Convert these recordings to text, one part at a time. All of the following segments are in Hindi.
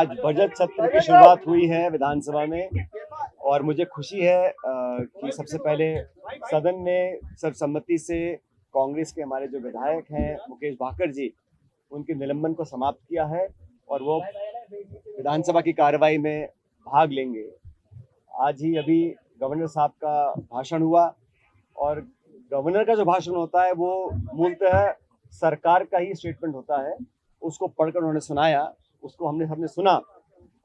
आज बजट सत्र की शुरुआत हुई है विधानसभा में और मुझे खुशी है कि सबसे पहले सदन ने सर्वसम्मति से कांग्रेस के हमारे जो विधायक हैं मुकेश भाकर जी, उनके निलंबन को समाप्त किया है और वो विधानसभा की कार्रवाई में भाग लेंगे। आज ही अभी गवर्नर साहब का भाषण हुआ और गवर्नर का जो भाषण होता है वो मूलतः सरकार का ही स्टेटमेंट होता है। उसको पढ़कर उन्होंने सुनाया, उसको हमने सुना।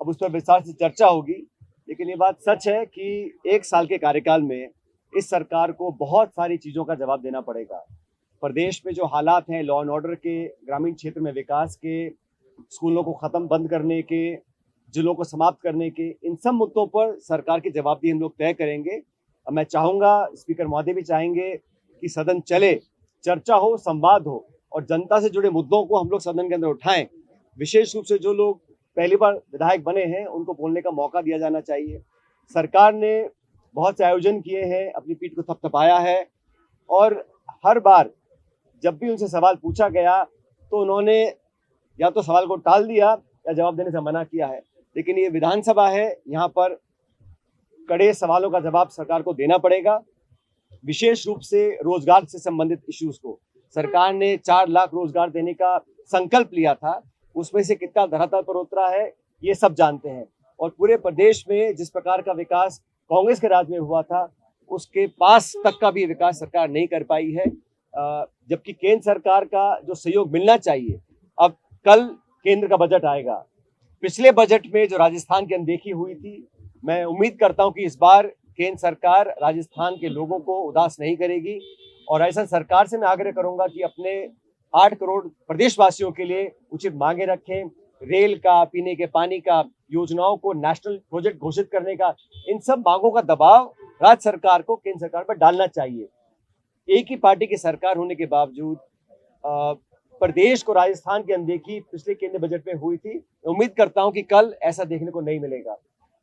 अब उस पर विस्तार से चर्चा होगी, लेकिन ये बात सच है कि 1 साल के कार्यकाल में इस सरकार को बहुत सारी चीज़ों का जवाब देना पड़ेगा। प्रदेश में जो हालात हैं लॉ एंड ऑर्डर के, ग्रामीण क्षेत्र में विकास के, स्कूलों को ख़त्म बंद करने के, जिलों को समाप्त करने के, इन सब मुद्दों पर सरकार की जवाबदेही हम लोग तय करेंगे। अब मैं चाहूँगा, स्पीकर महोदय भी चाहेंगे कि सदन चले, चर्चा हो, संवाद हो और जनता से जुड़े मुद्दों को हम लोग सदन के अंदर उठाएं। विशेष रूप से जो लोग पहली बार विधायक बने हैं उनको बोलने का मौका दिया जाना चाहिए। सरकार ने बहुत से आयोजन किए हैं, अपनी पीठ को थपथपाया है और हर बार जब भी उनसे सवाल पूछा गया तो उन्होंने या तो सवाल को टाल दिया या जवाब देने से मना किया है। लेकिन ये विधानसभा है, यहाँ पर कड़े सवालों का जवाब सरकार को देना पड़ेगा। विशेष रूप से रोजगार से संबंधित इश्यूज को सरकार ने 4 लाख रोजगार देने का संकल्प लिया था, उसमें से कितना धरातल पर उतरा है ये सब जानते हैं। और पूरे प्रदेश में जिस प्रकार का विकास कांग्रेस के राज में हुआ था उसके पास तक का भी विकास सरकार नहीं कर पाई है, जबकि केंद्र सरकार का जो सहयोग मिलना चाहिए। अब कल केंद्र का बजट आएगा। पिछले बजट में जो राजस्थान की अनदेखी हुई थी, मैं उम्मीद करता हूं कि इस बार केंद्र सरकार राजस्थान के लोगों को उदास नहीं करेगी और ऐसा सरकार से मैं आग्रह करूंगा कि अपने 8 करोड़ प्रदेशवासियों के लिए उचित मांगे रखें। रेल का, पीने के पानी का, योजनाओं को नेशनल प्रोजेक्ट घोषित करने का, इन सब मांगों का दबाव राज्य सरकार को केंद्र सरकार पर डालना चाहिए। एक ही पार्टी की सरकार होने के बावजूद प्रदेश को राजस्थान की अनदेखी पिछले केंद्र बजट में हुई थी। उम्मीद करता हूं कि कल ऐसा देखने को नहीं मिलेगा।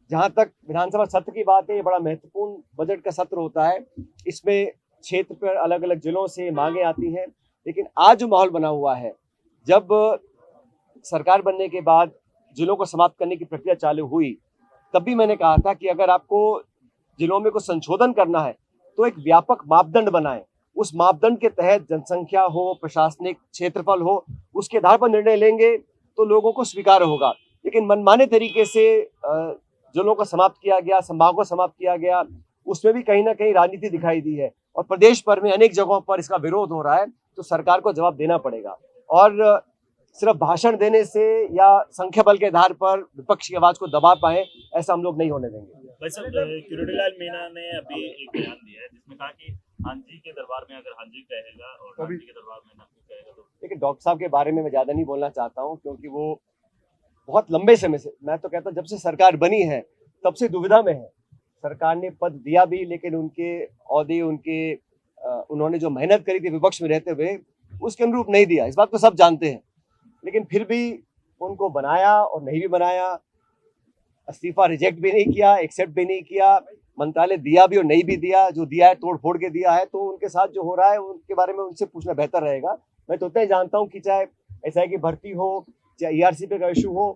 जहां तक विधानसभा सत्र की बात है, ये बड़ा महत्वपूर्ण बजट का सत्र होता है। इसमें क्षेत्र पर अलग अलग जिलों से मांगे आती हैं, लेकिन आज जो माहौल बना हुआ है, जब सरकार बनने के बाद जिलों को समाप्त करने की प्रक्रिया चालू हुई, तब भी मैंने कहा था कि अगर आपको जिलों में कुछ संशोधन करना है तो एक व्यापक मापदंड बनाएं। उस मापदंड के तहत जनसंख्या हो, प्रशासनिक क्षेत्रफल हो, उसके आधार पर निर्णय लेंगे तो लोगों को स्वीकार होगा। लेकिन मनमाने तरीके से जिलों को समाप्त किया गया, संभागों को समाप्त किया गया, उसमें भी कहीं ना कहीं राजनीति दिखाई दी है और प्रदेश भर में अनेक जगहों पर इसका विरोध हो रहा है। तो सरकार को जवाब देना पड़ेगा और सिर्फ भाषण देने से या संख्या बल के आधार पर विपक्ष की आवाज को दबा पाए, ऐसा हम लोग नहीं होने देंगे। भाई साहब, किरोड़ीलाल मीणा ने अभी एक बयान दिया है जिसमें कहा कि हांजी के दरबार में अगर हांजी कहेगा और हांजी के दरबार में ना कहेगा तो। देखिए, डॉक्टर साहब के बारे में मैं ज्यादा नहीं बोलना चाहता हूँ, क्योंकि वो बहुत लंबे समय से, मैं तो कहता हूँ जब से सरकार बनी है तब से दुविधा में है। सरकार ने पद दिया भी, लेकिन उनके औहदे, उन्होंने जो मेहनत करी थी विपक्ष में रहते हुए, उसके अनुरूप नहीं दिया। इस बात को सब जानते हैं, लेकिन फिर भी उनको बनाया और नहीं भी बनाया, इस्तीफा रिजेक्ट भी नहीं किया, एक्सेप्ट भी नहीं किया, मंत्रालय दिया भी और नहीं भी दिया। जो दिया है तोड़ फोड़ के दिया है, तो उनके साथ जो हो रहा है उनके बारे में उनसे पूछना बेहतर रहेगा। मैं तो उतना ही जानता हूँ कि चाहे एसआई की भर्ती हो, चाहे ईआरसीपी का इशू हो,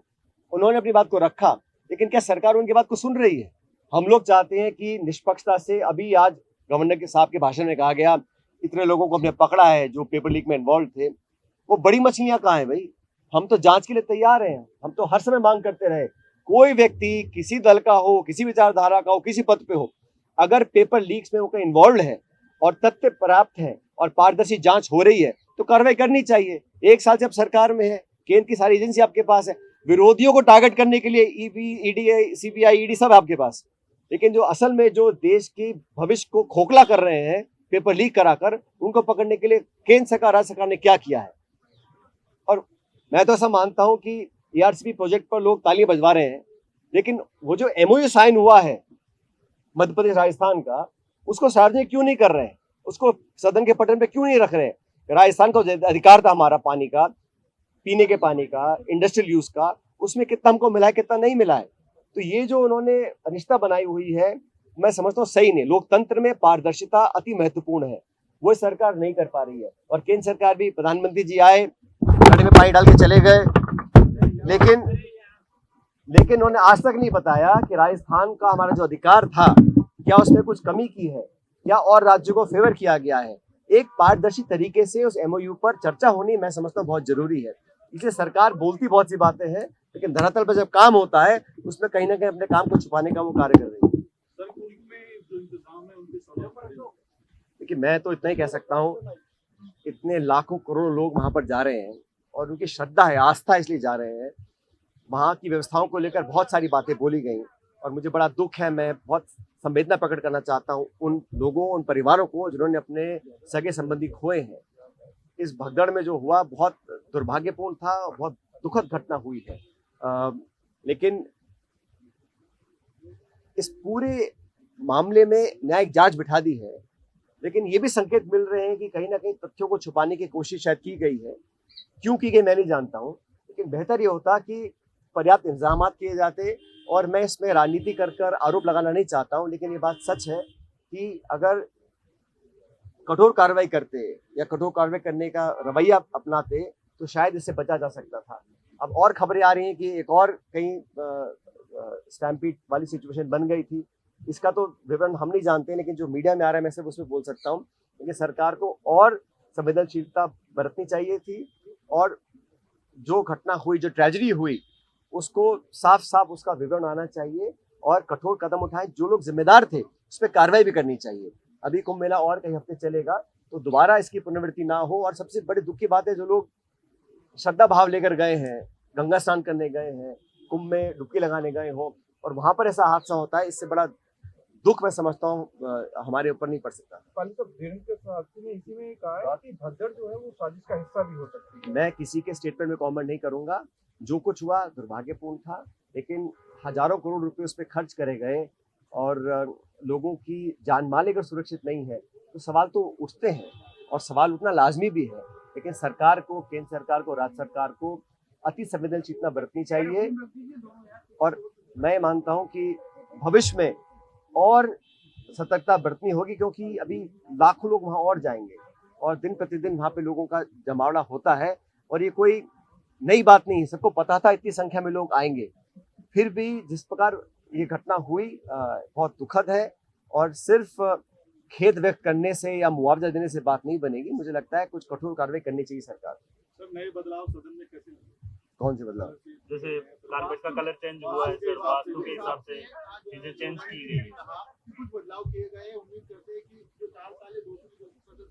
उन्होंने अपनी बात को रखा, लेकिन क्या सरकार उनकी बात को सुन रही है? हम लोग चाहते हैं कि निष्पक्षता से, अभी आज गवर्नर के साहब के भाषण में कहा गया इतने लोगों को हमने पकड़ा है जो पेपर लीक में इन्वॉल्व थे, वो बड़ी मछलियां कहाँ हैं भाई? हम तो जांच के लिए तैयार हैं। हम तो हर समय मांग करते रहे, कोई व्यक्ति किसी दल का हो, किसी विचारधारा का हो, किसी पद पे हो, अगर पेपर लीक्स में वो कहीं इन्वॉल्व है और तथ्य पर्याप्त है और पारदर्शी जांच हो रही है तो कार्रवाई करनी चाहिए। 1 साल से आप सरकार में है, केंद्र की सारी एजेंसी आपके पास है, विरोधियों को टारगेट करने के लिए ईडी, ईडी, सीबीआई, ईडी सब आपके पास, लेकिन जो असल में जो देश के भविष्य को खोखला कर रहे हैं पेपर लीक कराकर, उनको पकड़ने के लिए केंद्र सरकार, राज्य सरकार ने क्या किया है? और मैं तो ऐसा मानता हूं कि ईआरसीपी प्रोजेक्ट पर लोग तालियां बजवा रहे हैं, लेकिन वो जो एमओयू साइन हुआ है मध्य प्रदेश राजस्थान का, उसको सार्वजनिक क्यों नहीं कर रहे हैं? उसको सदन के पटल पे क्यों नहीं रख रहे हैं? राजस्थान का अधिकार था हमारा पानी का, पीने के पानी का, इंडस्ट्रियल यूज का, उसमें कितना हमको मिला है, कितना नहीं मिला है। तो ये जो उन्होंने रिश्ता बनाई हुई है, मैं समझता हूँ सही नहीं। लोकतंत्र में पारदर्शिता अति महत्वपूर्ण है, वो सरकार नहीं कर पा रही है। और केंद्र सरकार भी, प्रधानमंत्री जी आए, घड़े में पानी डाल के चले गए, लेकिन लेकिन उन्होंने आज तक नहीं बताया कि राजस्थान का हमारा जो अधिकार था, क्या उसमें कुछ कमी की है, या और राज्यों को फेवर किया गया है। एक पारदर्शी तरीके से उस एमओयू पर चर्चा होनी मैं समझता हूँ बहुत जरूरी है। इसलिए सरकार बोलती बहुत सी बातें हैं, लेकिन धरातल पर जब काम होता है उसमें कहीं ना कहीं अपने काम को छुपाने का वो कार्य कर रही है। देखिए, मैं तो इतना ही कह सकता हूँ, इतने लाखों करोड़ों लोग वहां पर जा रहे हैं और उनकी श्रद्धा है, आस्था इसलिए जा रहे हैं। वहाँ की व्यवस्थाओं को लेकर बहुत सारी बातें बोली गई और मुझे बड़ा दुख है। मैं बहुत संवेदना प्रकट करना चाहता हूँ उन लोगों, उन परिवारों को जिन्होंने अपने सगे संबंधी खोए हैं। इस भगदड़ में जो हुआ बहुत दुर्भाग्यपूर्ण था, बहुत दुखद घटना हुई है। लेकिन इस पूरे मामले में न्यायिक जांच बिठा दी है, लेकिन ये भी संकेत मिल रहे हैं कि कहीं ना कहीं तथ्यों को छुपाने की कोशिश शायद की गई है। क्यों की गई मैं नहीं जानता हूँ, लेकिन बेहतर ये होता कि पर्याप्त इंतजाम किए जाते। और मैं इसमें राजनीति कर आरोप लगाना नहीं चाहता हूँ, लेकिन ये बात सच है कि अगर कठोर कार्रवाई करते या कठोर कार्रवाई करने का रवैया अपनाते तो शायद इससे बचा जा सकता था। अब और खबरें आ रही हैं कि एक और कहीं स्टैम्पीड वाली सिचुएशन बन गई थी। इसका तो विवरण हम नहीं जानते, लेकिन जो मीडिया में आ रहा है मैं सिर्फ उसमें बोल सकता हूँ कि सरकार को और संवेदनशीलता बरतनी चाहिए थी और जो घटना हुई, जो ट्रेजेडी हुई, उसको साफ साफ उसका विवरण आना चाहिए और कठोर कदम उठाए। जो लोग जिम्मेदार थे उस पर कार्रवाई भी करनी चाहिए। अभी कुंभ मेला और कई हफ्ते चलेगा तो दोबारा इसकी पुनरावृत्ति ना हो। और सबसे बड़ी दुख की बात है, जो लोग श्रद्धा भाव लेकर गए हैं, गंगा स्नान करने गए हैं, कुंभ में डुबकी लगाने गए हो और वहां पर ऐसा हादसा होता है, इससे बड़ा दुख मैं समझता हूँ हमारे ऊपर नहीं पड़ सकता। इसी में कहा है कि भगदड़ जो है वो साजिश का हिस्सा भी हो सकती है। मैं किसी के स्टेटमेंट में कमेंट नहीं करूंगा। जो कुछ हुआ दुर्भाग्यपूर्ण था, लेकिन हजारों करोड़ रुपए उस पर खर्च करे गए और लोगों की जान माल अगर सुरक्षित नहीं है तो सवाल तो उठते हैं और सवाल उठना लाजमी भी है। लेकिन सरकार को, केंद्र सरकार को, राज्य सरकार को अति संवेदनशीलता बरतनी चाहिए। और मैं मानता हूं कि भविष्य में और सतर्कता बरतनी होगी, क्योंकि अभी लाखों लोग वहां और जाएंगे और दिन प्रतिदिन वहां पे लोगों का जमावड़ा होता है। और ये कोई नई बात नहीं है, सबको पता था इतनी संख्या में लोग आएंगे। फिर भी जिस प्रकार ये घटना हुई बहुत दुखद है और सिर्फ खेद व्यक्त करने से या मुआवजा देने से बात नहीं बनेगी। मुझे लगता है कुछ कठोर कार्रवाई करनी चाहिए सरकार। सर, नए बदलाव सदन में कैसे? कौन से बदलाव? जैसे कारपेट का कलर चेंज हुआ है सर, वास्तु के हिसाब से चीजें चेंज की गई है। कुछ बदलाव किए गए हैं, उम्मीद करते हैं कि जो 4 साल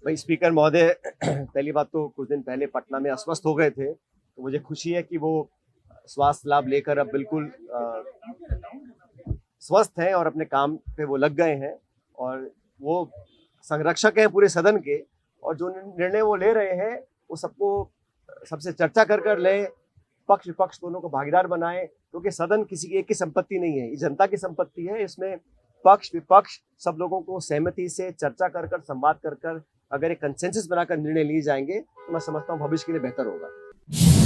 भाई स्पीकर महोदय, पहली बात तो कुछ दिन पहले पटना में अस्वस्थ हो गए थे, तो मुझे खुशी है कि वो स्वास्थ्य लाभ लेकर अब बिल्कुल स्वस्थ हैं और अपने काम पे वो लग गए हैं और वो संरक्षक हैं पूरे सदन के। और जो निर्णय वो ले रहे हैं वो सबसे चर्चा कर ले, पक्ष विपक्ष दोनों को भागीदार बनाए, क्योंकि सदन किसी की एक की संपत्ति नहीं है, ये जनता की संपत्ति है। इसमें पक्ष विपक्ष सब लोगों को सहमति से चर्चा कर संवाद कर अगर एक कंसेंसस बनाकर निर्णय लिए जाएंगे तो मैं समझता हूँ भविष्य के लिए बेहतर होगा।